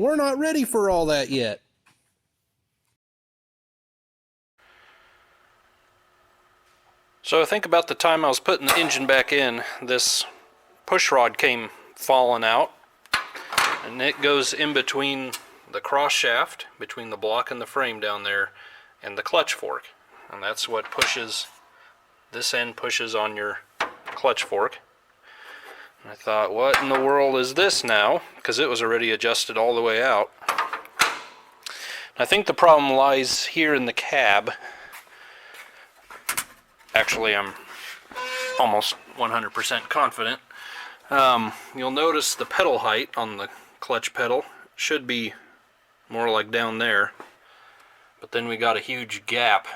We're not ready for all that yet. So I think about the time I was putting the engine back in, this push rod came falling out, and it goes in between the cross shaft, between the block and the frame down there, and the clutch fork. And that's what pushes, this end pushes on your clutch fork. And I thought, what in the world is this now? Because it was already adjusted all the way out. I think the problem lies here in the cab. Actually, I'm almost 100% confident. You'll notice the pedal height on the clutch pedal should be more like down there, but then we got a huge gap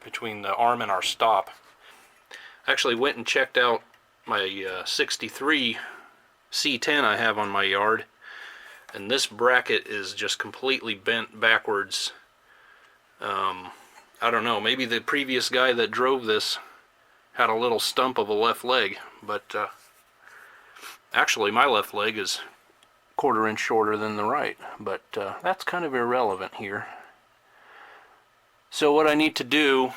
between the arm and our stop. I actually went and checked out my 63 C10 I have on my yard, and this bracket is just completely bent backwards. I don't know, maybe the previous guy that drove this had a little stump of a left leg, but actually my left leg is a 1/4 inch shorter than the right, but that's kind of irrelevant here. So what I need to do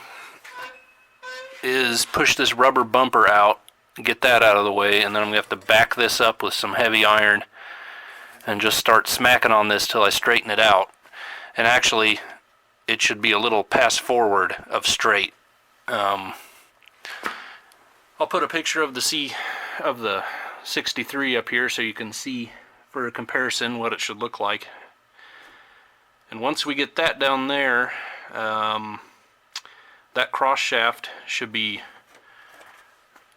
is push this rubber bumper out, get that out of the way, and then I'm going to have to back this up with some heavy iron and just start smacking on this till I straighten it out. And actually, it should be a little pass forward of straight. I'll put a picture of the 63 up here so you can see for a comparison what it should look like. And once we get that down there, that cross shaft should be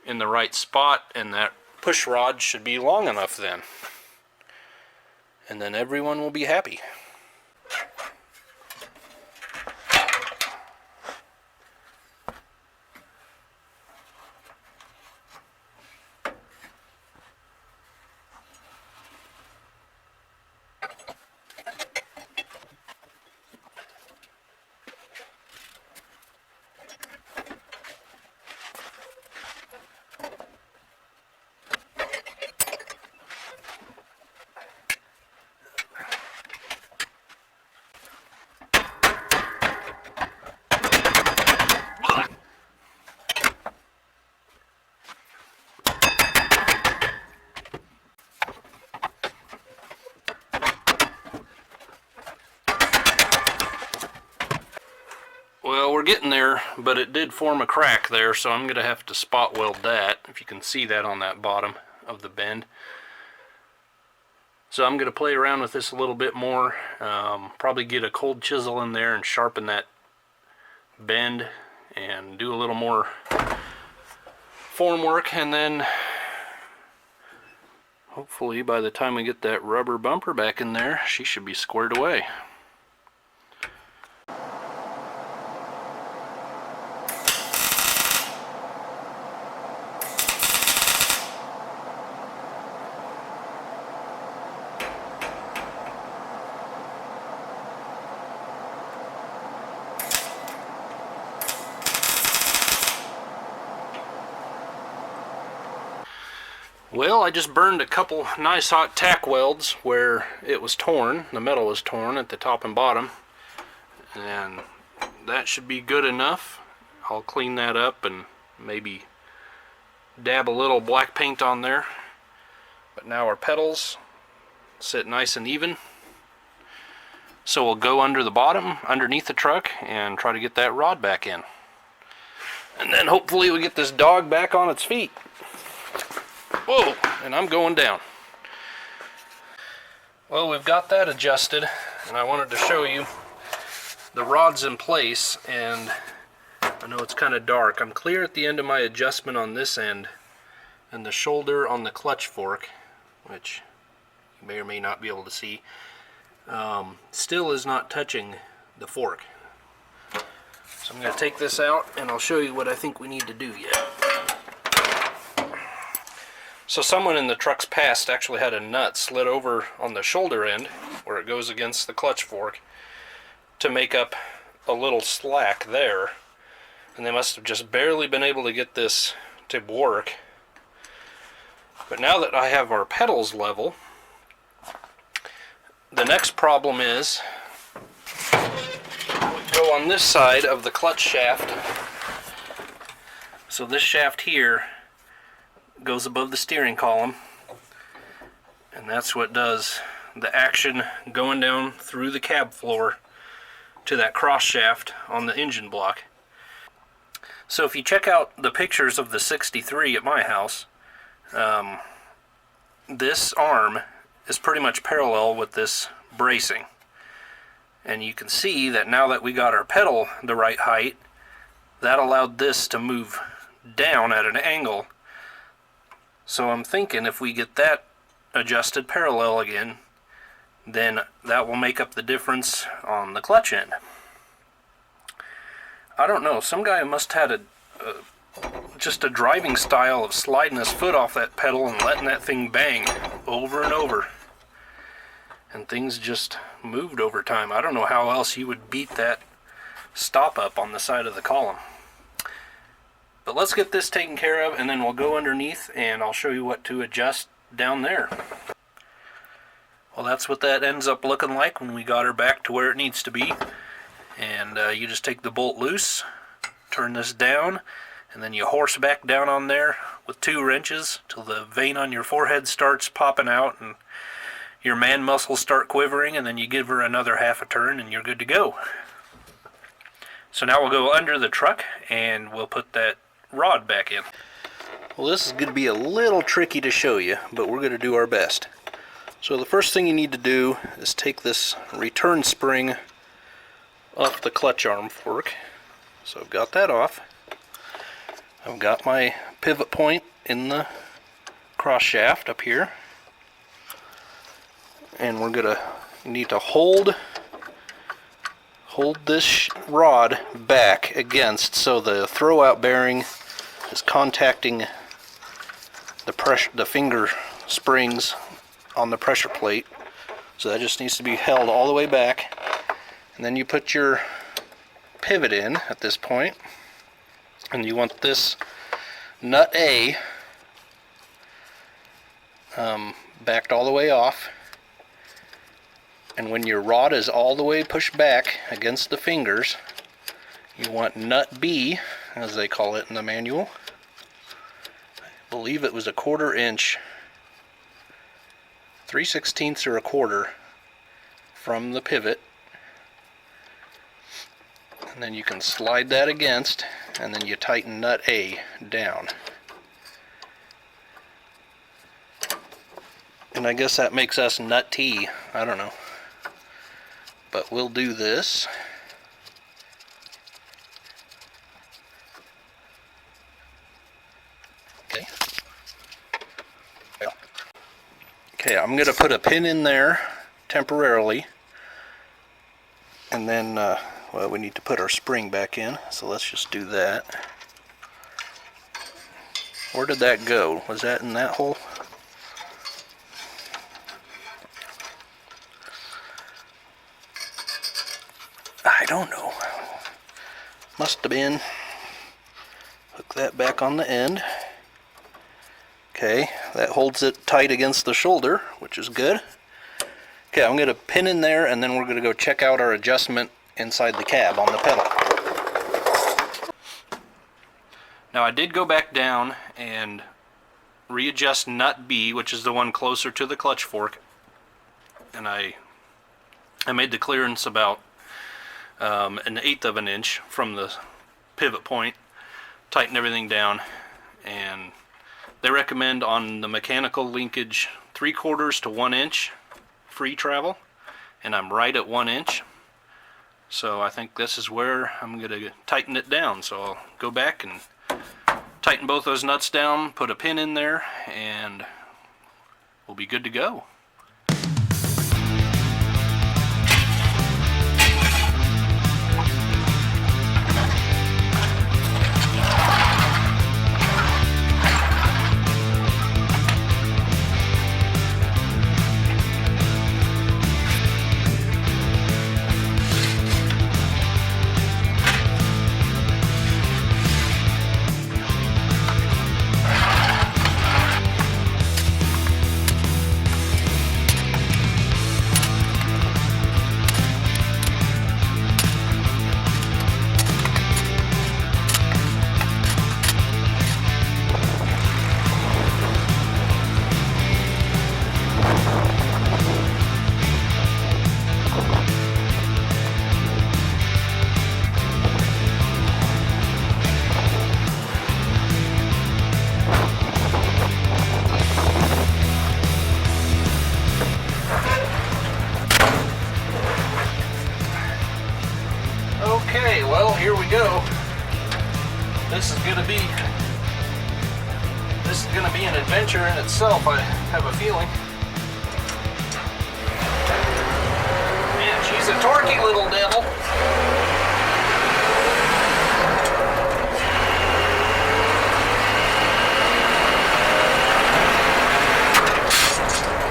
in the right spot, and that push rod should be long enough then. And then everyone will be happy. Well, we're getting there, but it did form a crack there, so I'm going to have to spot weld that, if you can see that on that bottom of the bend. So I'm going to play around with this a little bit more, probably get a cold chisel in there and sharpen that bend and do a little more form work, and then hopefully by the time we get that rubber bumper back in there, she should be squared away. Well, I just burned a couple nice hot tack welds where it was torn, the metal was torn at the top and bottom, and that should be good enough. I'll clean that up and maybe dab a little black paint on there. But now our pedals sit nice and even. So we'll go under the bottom, underneath the truck, and try to get that rod back in. And then hopefully we get this dog back on its feet. Whoa, and I'm going down. Well, we've got that adjusted, and I wanted to show you the rod's in place, and I know it's kind of dark. I'm clear at the end of my adjustment on this end, and the shoulder on the clutch fork, which you may or may not be able to see, still is not touching the fork. So I'm going to take this out, and I'll show you what I think we need to do yet. So someone in the truck's past actually had a nut slid over on the shoulder end where it goes against the clutch fork to make up a little slack there, and they must have just barely been able to get this to work. But now that I have our pedals level, The next problem is, go on this side of the clutch shaft. So this shaft here goes above the steering column, and that's what does the action going down through the cab floor to that cross shaft on the engine block. So if you check out the pictures of the 63 at my house, this arm is pretty much parallel with this bracing. And you can see that now that we got our pedal the right height, that allowed this to move down at an angle. So I'm thinking if we get that adjusted parallel again, then that will make up the difference on the clutch end. I don't know, some guy must have had just a driving style of sliding his foot off that pedal and letting that thing bang over and over. And things just moved over time. I don't know how else you would beat that stop up on the side of the column. But let's get this taken care of, and then we'll go underneath and I'll show you what to adjust down there. Well, that's what that ends up looking like when we got her back to where it needs to be. And you just take the bolt loose, turn this down, and then you horse back down on there with 2 wrenches till the vein on your forehead starts popping out and your man muscles start quivering, and then you give her another half a turn and you're good to go. So now we'll go under the truck and we'll put that rod back in. Well, this is going to be a little tricky to show you, but we're going to do our best. So the first thing you need to do is take this return spring off the clutch arm fork. So I've got that off. I've got my pivot point in the cross shaft up here. And we're going to need to hold this rod back against, so the throwout bearing is contacting the finger springs on the pressure plate. So that just needs to be held all the way back. And then you put your pivot in at this point, and you want this nut A backed all the way off. And when your rod is all the way pushed back against the fingers, you want nut B, as they call it in the manual. I believe it was 1/4 inch, 3/16 or 1/4 from the pivot. And then you can slide that against, and then you tighten nut A down. And I guess that makes us nut T, I don't know. But we'll do this. Okay. Okay, I'm going to put a pin in there temporarily. And then, well, we need to put our spring back in. So let's just do that. Where did that go? Was that in that hole? I don't know. Must have been. Hook that back on the end. Okay, that holds it tight against the shoulder, which is good. Okay, I'm going to pin in there, and then we're going to go check out our adjustment inside the cab on the pedal. Now I did go back down and readjust nut B, which is the one closer to the clutch fork, and I made the clearance about 1/8 of an inch from the pivot point, tighten everything down, and they recommend on the mechanical linkage 3/4 to 1 inch free travel, and I'm right at 1 inch. So I think this is where I'm going to tighten it down. So I'll go back and tighten both those nuts down, put a pin in there, and we'll be good to go. this is gonna be an adventure in itself, I have a feeling. Man, she's a torquey little devil.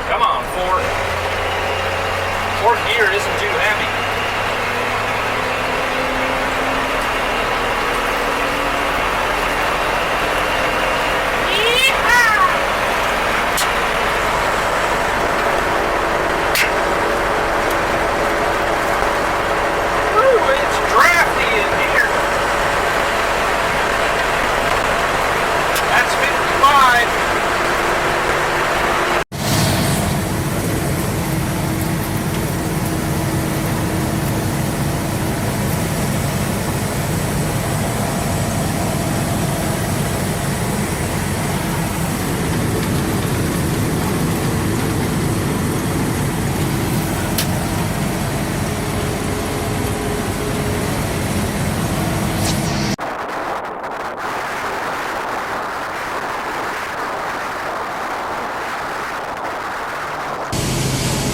Come on, Ford. Fourth gear isn't too heavy.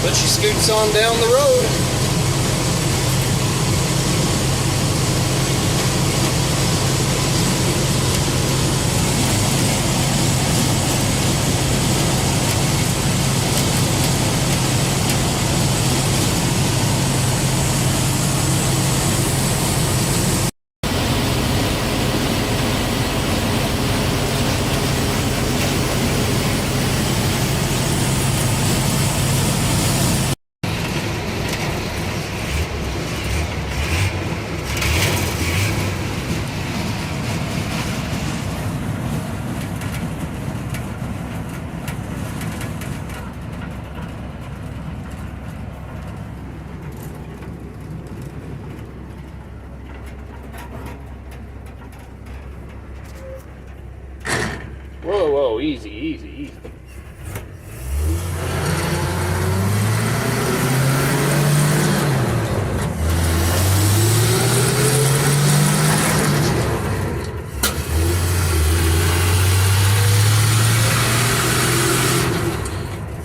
But she scoots on down the road. Whoa, whoa, easy, easy, easy.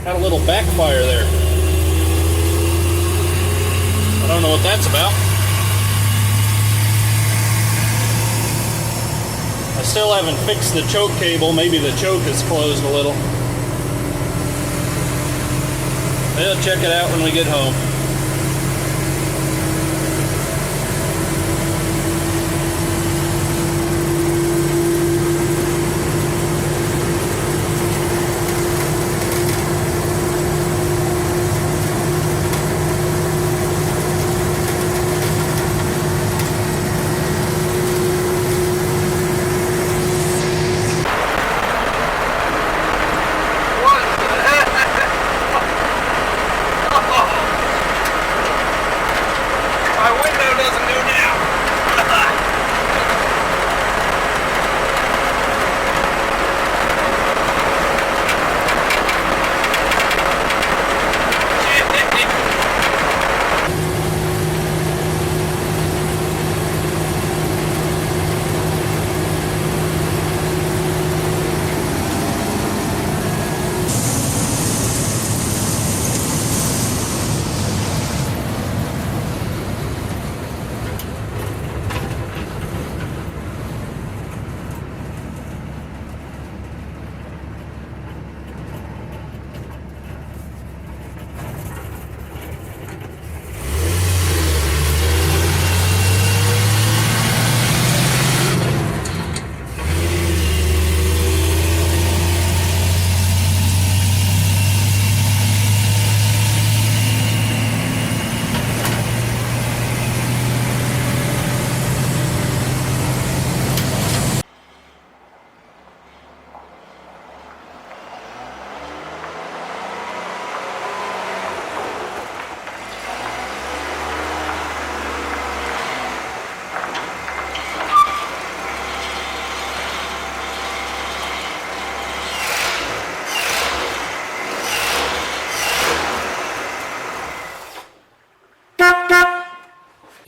Had a little backfire there. I don't know what that's about. I still haven't fixed the choke cable. Maybe the choke is closed a little. We'll check it out when we get home.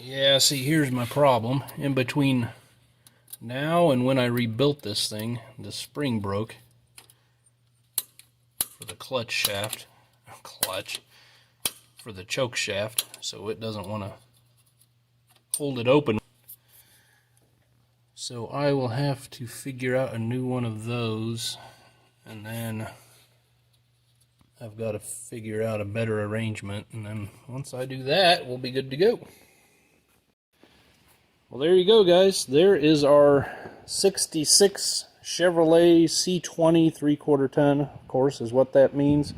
Yeah, see, here's my problem. In between Now, and when I rebuilt this thing, the spring broke for the clutch shaft, for the choke shaft, so it doesn't want to hold it open. So I will have to figure out a new one of those, and then I've got to figure out a better arrangement, and then once I do that, we'll be good to go. Well, there you go, guys. There is our 66 Chevrolet C20 3/4 ton, of course, is what that means.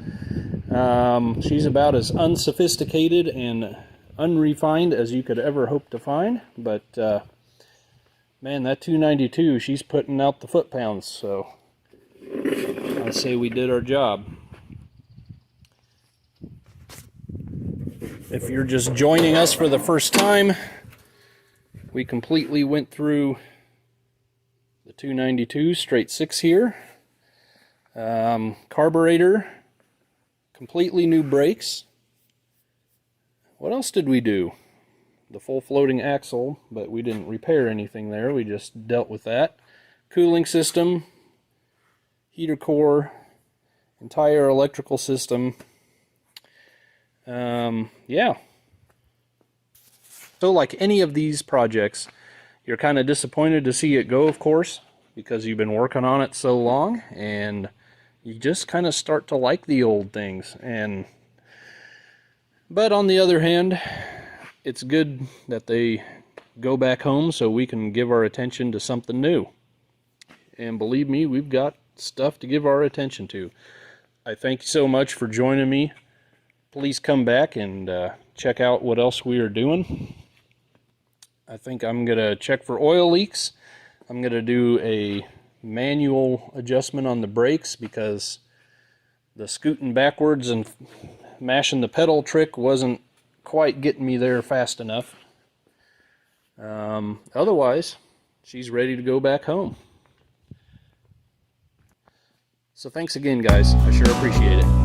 She's about as unsophisticated and unrefined as you could ever hope to find, but man, that 292, she's putting out the foot-pounds, so I say we did our job. If you're just joining us for the first time, we completely went through the 292 straight 6 here. Carburetor, completely new brakes. What else did we do? The full floating axle, but we didn't repair anything there. We just dealt with that. Cooling system, heater core, entire electrical system. Yeah. So like any of these projects, you're kind of disappointed to see it go, of course, because you've been working on it so long, and you just kind of start to like the old things. But on the other hand, it's good that they go back home so we can give our attention to something new. And believe me, we've got stuff to give our attention to. I thank you so much for joining me. Please come back and check out what else we are doing. I think I'm going to check for oil leaks. I'm going to do a manual adjustment on the brakes because the scooting backwards and mashing the pedal trick wasn't quite getting me there fast enough. Otherwise, she's ready to go back home. So thanks again, guys. I sure appreciate it.